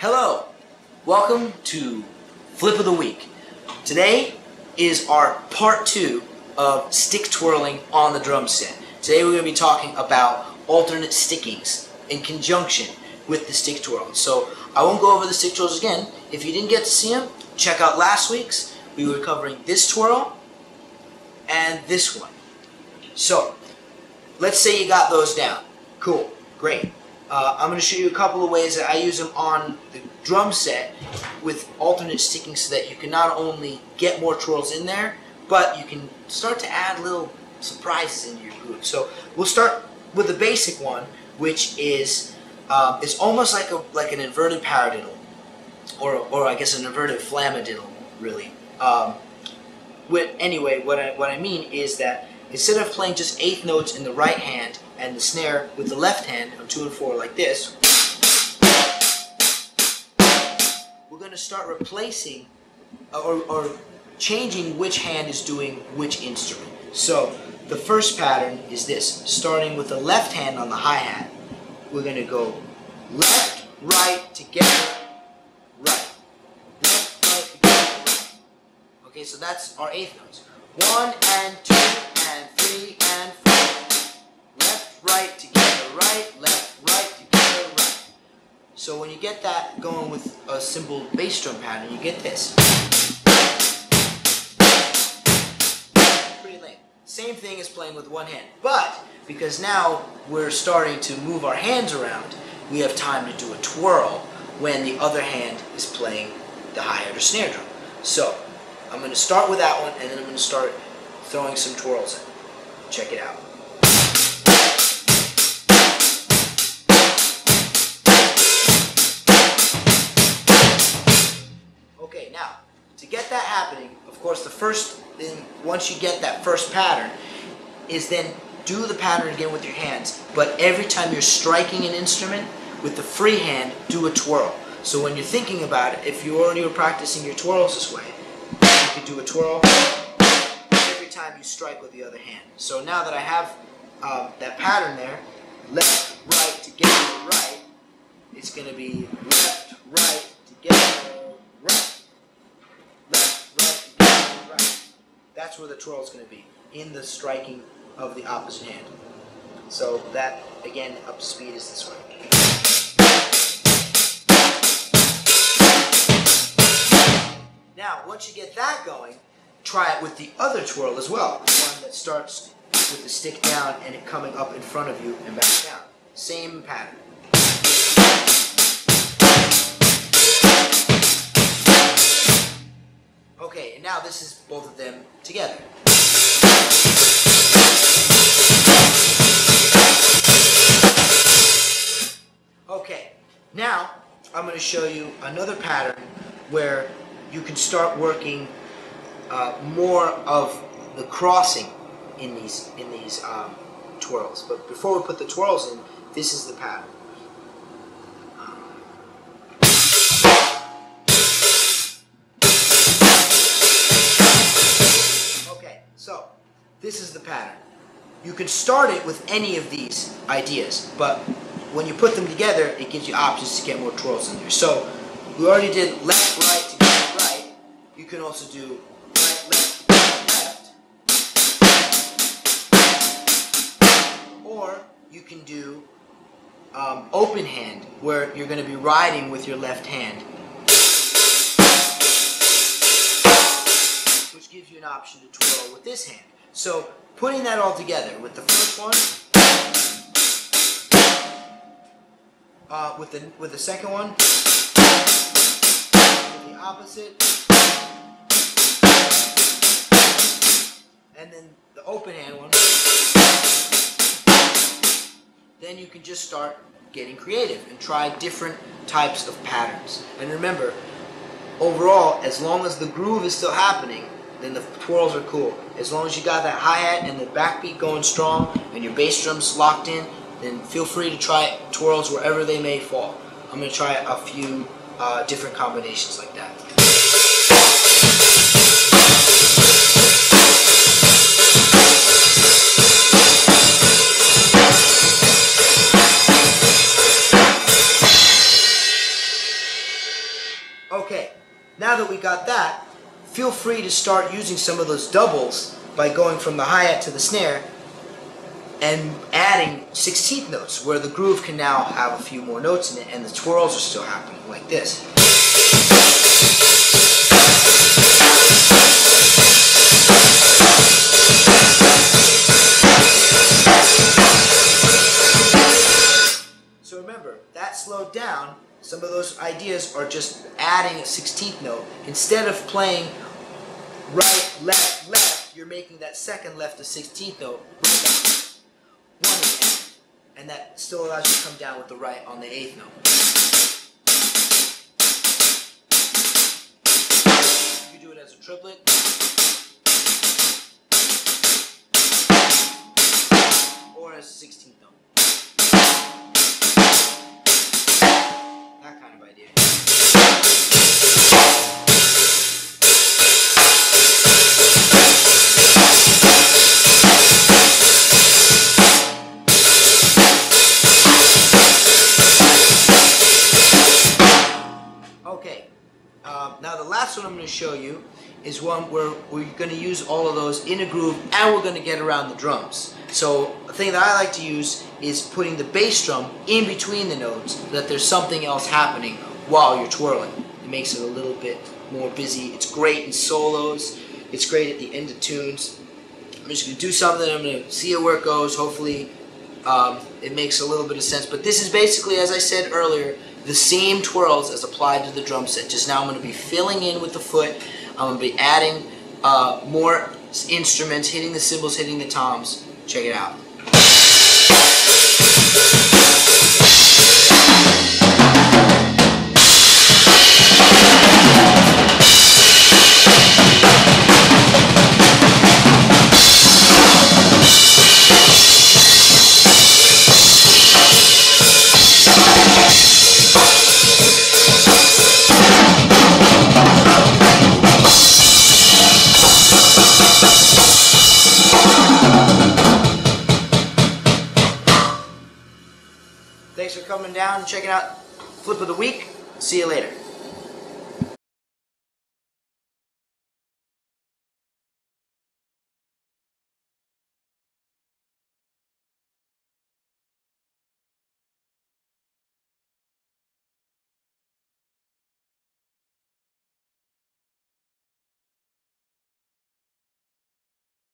Hello, welcome to Flip of the Week. Today is our part 2 of stick twirling on the drum set. Today we're going to be talking about alternate stickings in conjunction with the stick twirl. So I won't go over the stick twirls again. If you didn't get to see them, check out last week's. We were covering this twirl and this one. So let's say you got those down. Cool, great. I'm going to show you a couple of ways that I use them on the drum set with alternate sticking so that you can not only get more twirls in there, but you can start to add little surprises into your groove. So we'll start with the basic one, which is it's almost like an inverted paradiddle, or I guess an inverted flamadiddle, really. Anyway, what I mean is that instead of playing just eighth notes in the right hand and the snare with the left hand on 2 and 4 like this, we're going to start replacing or changing which hand is doing which instrument. So the first pattern is this, starting with the left hand on the hi-hat. We're going to go left, right, together, right. Left, right, together, right. Okay, so that's our eighth notes. 1 and 2 and 3 and 4. Left, right, together, right. Left, right, together, right. So when you get that going with a simple bass drum pattern, you get this. Pretty lame. Same thing as playing with one hand. But because now we're starting to move our hands around, we have time to do a twirl when the other hand is playing the hi-hat or snare drum. So I'm going to start with that one, and then I'm going to start throwing some twirls in. Check it out. Okay, now, to get that happening, of course, the first thing, once you get that first pattern, is then do the pattern again with your hands, but every time you're striking an instrument, with the free hand, do a twirl. So when you're thinking about it, if you already were practicing your twirls this way, you could do a twirl every time you strike with the other hand. So now that I have that pattern there, left, right, together, right, it's going to be left, right, together, right. Left, right, together, right. That's where the twirl is going to be, in the striking of the opposite hand. So that, again, up to speed is this way. Now, once you get that going, try it with the other twirl as well. The one that starts with the stick down and it coming up in front of you and back down. Same pattern. Okay, and now this is both of them together. Okay, now I'm going to show you another pattern where you can start working more of the crossing in these twirls. But before we put the twirls in, this is the pattern. Okay, so this is the pattern. You can start it with any of these ideas, but when you put them together, it gives you options to get more twirls in there. So we already did left, right, together, right. You can also do right, left, left. Or you can do open hand, where you're going to be riding with your left hand, which gives you an option to twirl with this hand. So putting that all together with the first one, with the second one, with the opposite, and then the open hand one, then you can just start getting creative and try different types of patterns. And remember, overall, as long as the groove is still happening, then the twirls are cool. As long as you got that hi-hat and the backbeat going strong and your bass drum's locked in, then feel free to try twirls wherever they may fall. I'm going to try a few different combinations like that. Now that we got that, feel free to start using some of those doubles by going from the hi-hat to the snare and adding 16th notes where the groove can now have a few more notes in it and the twirls are still happening like this. So remember, that slowed down. Some of those ideas are just adding a 16th note. Instead of playing right, left, left, you're making that second left a 16th note. One again, and that still allows you to come down with the right on the 8th note. You do it as a triplet. Or as a 16th note. That kind of idea. Okay, now the last one I'm going to show you is one where we're going to use all of those in a groove and we're going to get around the drums. So the thing that I like to use is putting the bass drum in between the notes so that there's something else happening while you're twirling. It makes it a little bit more busy. It's great in solos. It's great at the end of tunes. I'm just going to do something. I'm going to see where it goes. Hopefully it makes a little bit of sense. But this is basically, as I said earlier, the same twirls as applied to the drum set. Just now I'm going to be filling in with the foot. I'm going to be adding more instruments, hitting the cymbals, hitting the toms. Check it out. Thanks for coming down and checking out Flip of the Week. See you later.